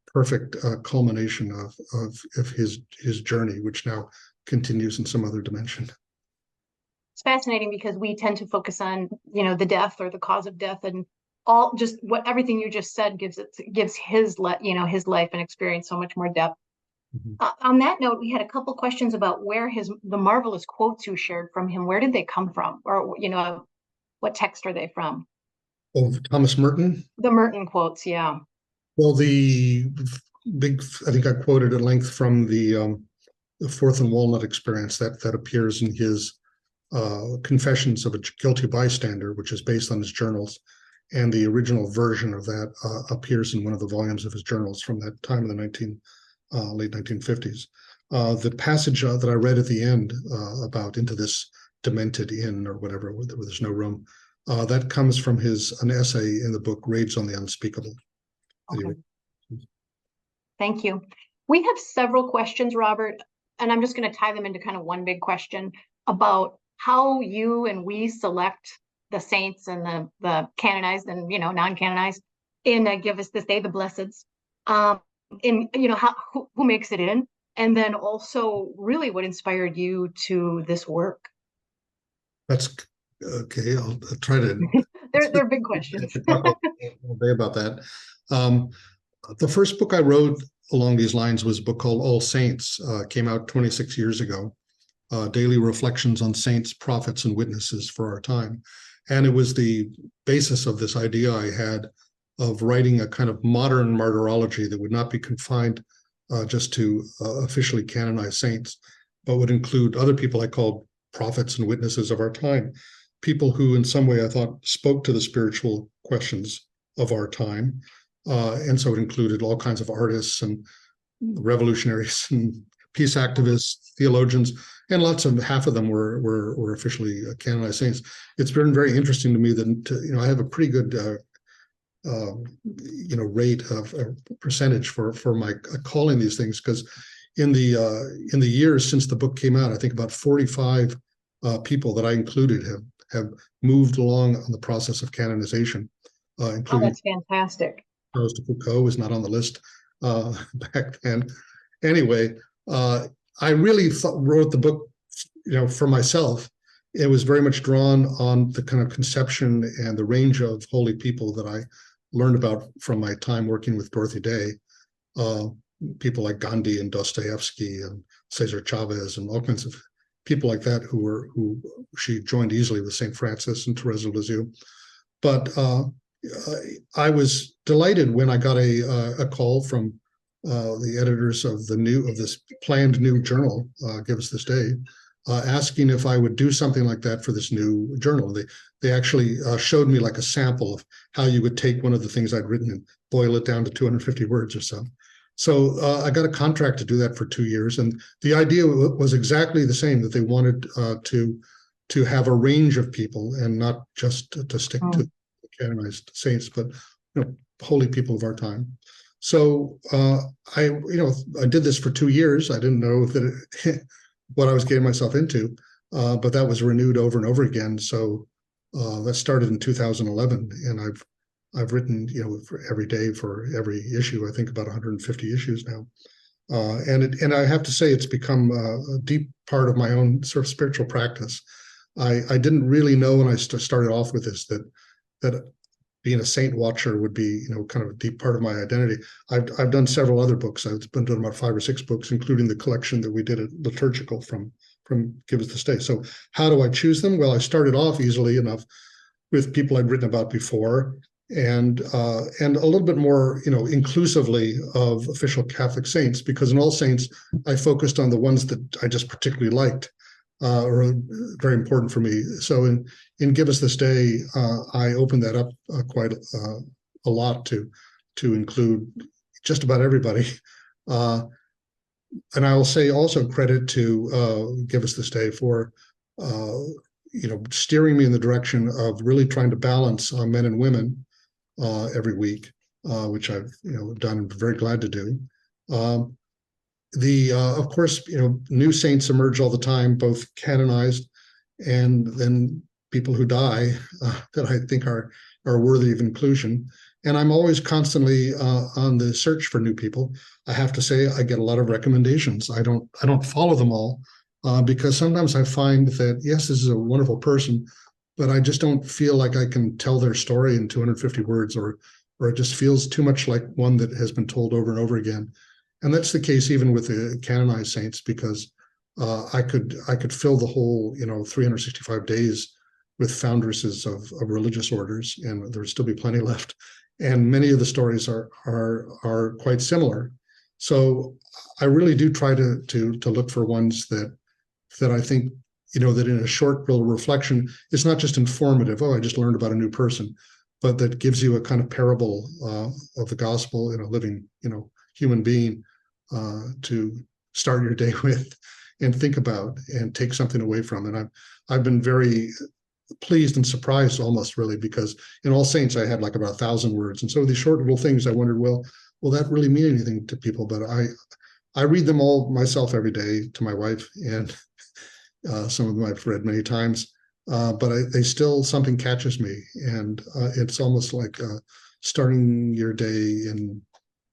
perfect culmination of his journey, which now continues in some other dimension. It's fascinating because we tend to focus on, you know, the death or the cause of death, and just everything you just said gives his life and experience so much more depth. On that note, we had a couple questions about where the marvelous quotes you shared from him, where did they come from? Or, you know, what text are they from? Oh, Thomas Merton? The Merton quotes, yeah. Well, the big, I think I quoted at length from the Fourth and Walnut experience that appears in his Confessions of a Guilty Bystander, which is based on his journals. And the original version of that appears in one of the volumes of his journals from that time in the late 1950s. The passage that I read at the end about into this demented inn or whatever, where there's no room, that comes from an essay in the book Raids on the Unspeakable. Okay. Thank you. We have several questions, Robert, and I'm just going to tie them into kind of one big question about how you and we select the saints and the canonized and, you know, non-canonized in Give Us This Day, the Blesseds. In, you know, who makes it in, and then also really what inspired you to this work. That's okay. I'll try to. They're big questions. All day about that. The first book I wrote along these lines was a book called All Saints. Came out 26 years ago. Daily reflections on saints, prophets, and witnesses for our time. And it was the basis of this idea I had of writing a kind of modern martyrology that would not be confined just to officially canonized saints, but would include other people I called prophets and witnesses of our time, people who in some way I thought spoke to the spiritual questions of our time. And so it included all kinds of artists and revolutionaries and peace activists, theologians, and half of them were officially canonized saints. It's been very interesting to me that I have a pretty good rate of percentage for my calling these things, because in the years since the book came out, I think about 45 people that I included have moved along on the process of canonization, including. Oh, that's fantastic. Charles de Foucault was not on the list back then. Anyway, I really wrote the book, for myself. It was very much drawn on the kind of conception and the range of holy people that I learned about from my time working with Dorothy Day. People like Gandhi and Dostoevsky and Cesar Chavez and all kinds of people like that who she joined easily with St. Francis and Teresa of Lisieux. But I was delighted when I got a call from the editors of this planned new journal, Give Us This Day, asking if I would do something like that for this new journal. They actually showed me like a sample of how you would take one of the things I'd written and boil it down to 250 words or so. So I got a contract to do that for 2 years, and the idea was exactly the same, that they wanted to have a range of people and not just to stick to canonized saints, but holy people of our time. So I did this for 2 years. I didn't know that what I was getting myself into, but that was renewed over and over again. So that started in 2011, and I've written, for every day for every issue. I think about 150 issues now, and I have to say it's become a deep part of my own sort of spiritual practice. I didn't really know when I started off with this that being a saint watcher would be, kind of a deep part of my identity. I've done several other books. I've been doing about 5 or 6 books, including the collection that we did at Liturgical from Give Us This Day. So how do I choose them? Well, I started off easily enough with people I'd written about before, and a little bit more, inclusively of official Catholic saints, because in All Saints I focused on the ones that I just particularly liked, or very important for me. So in Give Us This Day, I opened that up quite a lot to include just about everybody. And I will say also credit to Give Us This Day for steering me in the direction of really trying to balance men and women every week, which I've done and very glad to do. Of course, new saints emerge all the time, both canonized and then people who die that I think are worthy of inclusion. And I'm always constantly on the search for new people. I have to say I get a lot of recommendations. I don't follow them all because sometimes I find that, yes, this is a wonderful person, but I just don't feel like I can tell their story in 250 words, or it just feels too much like one that has been told over and over again. And that's the case even with the canonized saints, because I could fill the whole 365 days with foundresses of religious orders, and there'd still be plenty left. And many of the stories are quite similar. So I really do try to look for ones that I think, that in a short little reflection, it's not just informative. Oh, I just learned about a new person, but that gives you a kind of parable of the gospel in a living, human being to start your day with and think about and take something away from. And I've been very pleased and surprised almost, really, because in All Saints I had like about 1,000 words, and so these short little things I wondered, will that really mean anything to people? But I read them all myself every day to my wife, and some of them I've read many times, but they still, something catches me, and it's almost like starting your day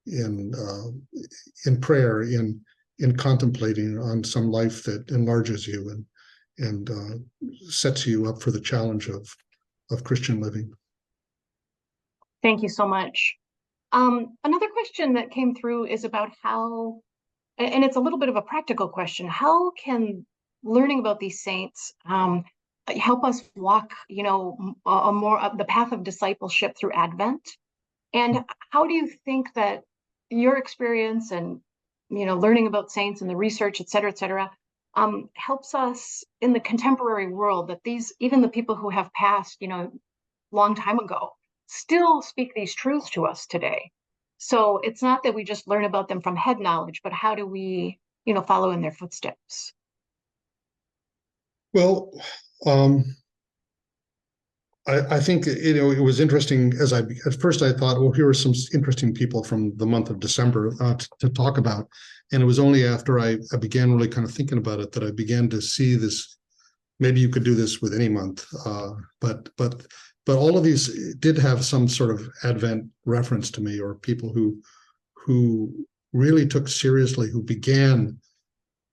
in prayer, in contemplating on some life that enlarges you and sets you up for the challenge of Christian living. Thank you so much. Another question that came through is about how, and it's a little bit of a practical question, how can learning about these saints help us walk, a more the path of discipleship through Advent? And how do you think that your experience and, learning about saints and the research, et cetera, helps us in the contemporary world, that even the people who have passed, long time ago, still speak these truths to us today? So it's not that we just learn about them from head knowledge, but how do we, follow in their footsteps? Well, I think it was interesting. At first I thought, well, here are some interesting people from the month of December to talk about, and it was only after I began really kind of thinking about it that I began to see this. Maybe you could do this with any month, but all of these did have some sort of Advent reference to me, or people who really took seriously, who began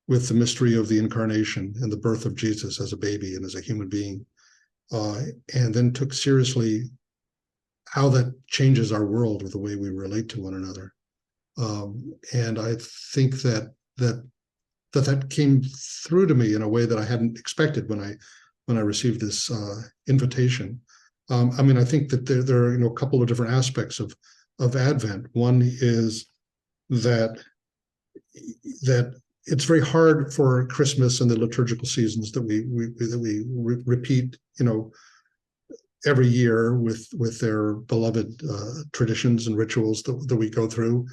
with the mystery of the incarnation and the birth of Jesus as a baby and as a human being. And then took seriously how that changes our world with the way we relate to one another. And I think that came through to me in a way that I hadn't expected when I received this invitation. I think that there are a couple of different aspects of Advent. One is that it's very hard for Christmas and the liturgical seasons that we repeat, every year with their beloved traditions and rituals that we go through.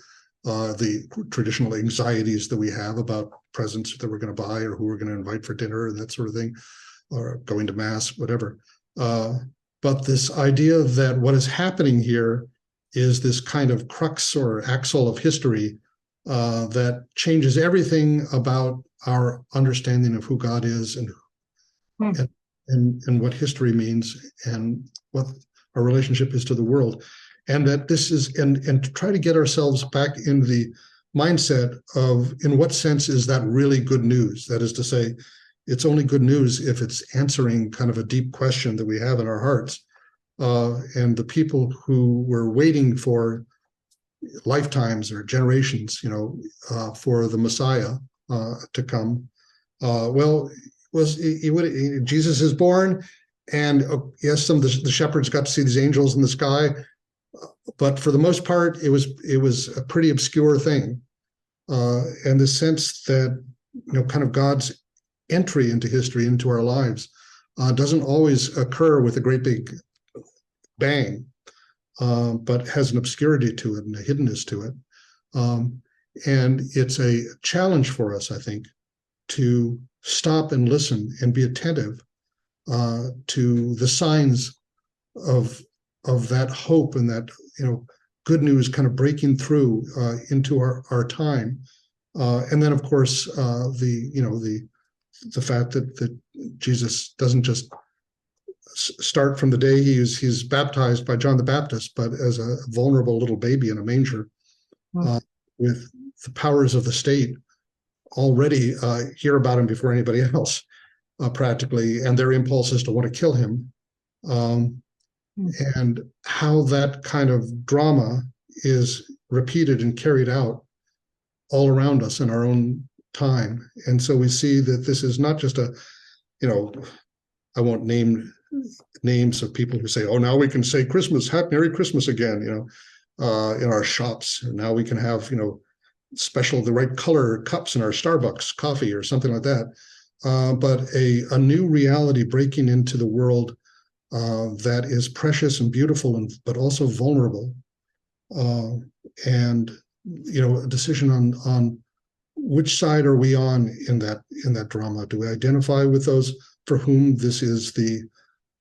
the traditional anxieties that we have about presents that we're going to buy or who we're going to invite for dinner and that sort of thing, or going to mass, whatever. But this idea that what is happening here is this kind of crux or axle of history that changes everything about our understanding of who God is and what history means and what our relationship is to the world. And that this is, and to try to get ourselves back in the mindset of, in what sense is that really good news? That is to say, it's only good news if it's answering kind of a deep question that we have in our hearts. And the people who were waiting for lifetimes or generations, for the Messiah to come, Jesus is born, and yes, some of the shepherds got to see these angels in the sky, but for the most part, it was a pretty obscure thing, and the sense that kind of God's entry into history, into our lives, doesn't always occur with a great big bang, but has an obscurity to it and a hiddenness to it. And it's a challenge for us, I think, to stop and listen and be attentive to the signs of that hope and that good news kind of breaking through into our time. And then, of course, the fact that Jesus doesn't just start from the day he's baptized by John the Baptist, but as a vulnerable little baby in a manger, with the powers of the state already hear about him before anybody else, practically, and their impulses to want to kill him, and how that kind of drama is repeated and carried out all around us in our own time. And so we see that this is not just I won't name names of people who say, oh, now we can say Christmas, Merry Christmas again, in our shops. And now we can have, the right color cups in our Starbucks coffee or something like that. But a new reality breaking into the world that is precious and beautiful, but also vulnerable. And, a decision on which side are we on in that drama? Do we identify with those for whom this is the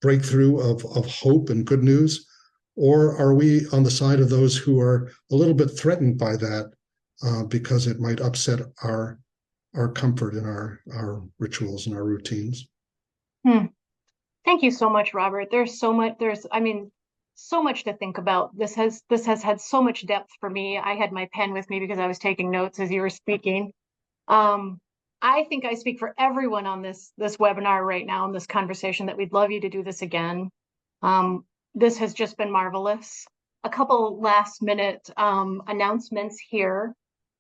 breakthrough of hope and good news? Or are we on the side of those who are a little bit threatened by that because it might upset our comfort and our rituals and our routines? Thank you so much, Robert. So much to think about. This has had so much depth for me. I had my pen with me because I was taking notes as you were speaking. I think I speak for everyone on this webinar right now in this conversation that we'd love you to do this again. This has just been marvelous. A couple last minute announcements here.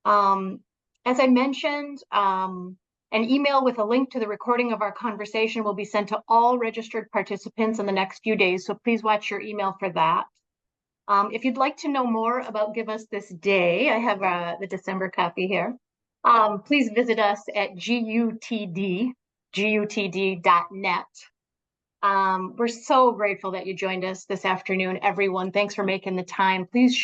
As I mentioned, an email with a link to the recording of our conversation will be sent to all registered participants in the next few days, so please watch your email for that. If you'd like to know more about Give Us This Day, I have the December copy here. Please visit us at gutd.net. We're so grateful that you joined us this afternoon, everyone. Thanks for making the time. Please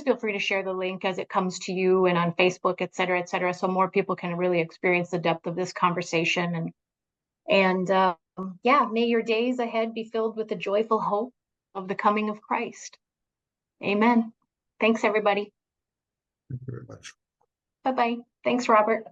feel free to share the link as it comes to you and on Facebook, et cetera, so more people can really experience the depth of this conversation. And may your days ahead be filled with the joyful hope of the coming of Christ. Amen. Thanks, everybody. Thank you very much. Bye-bye. Thanks, Robert.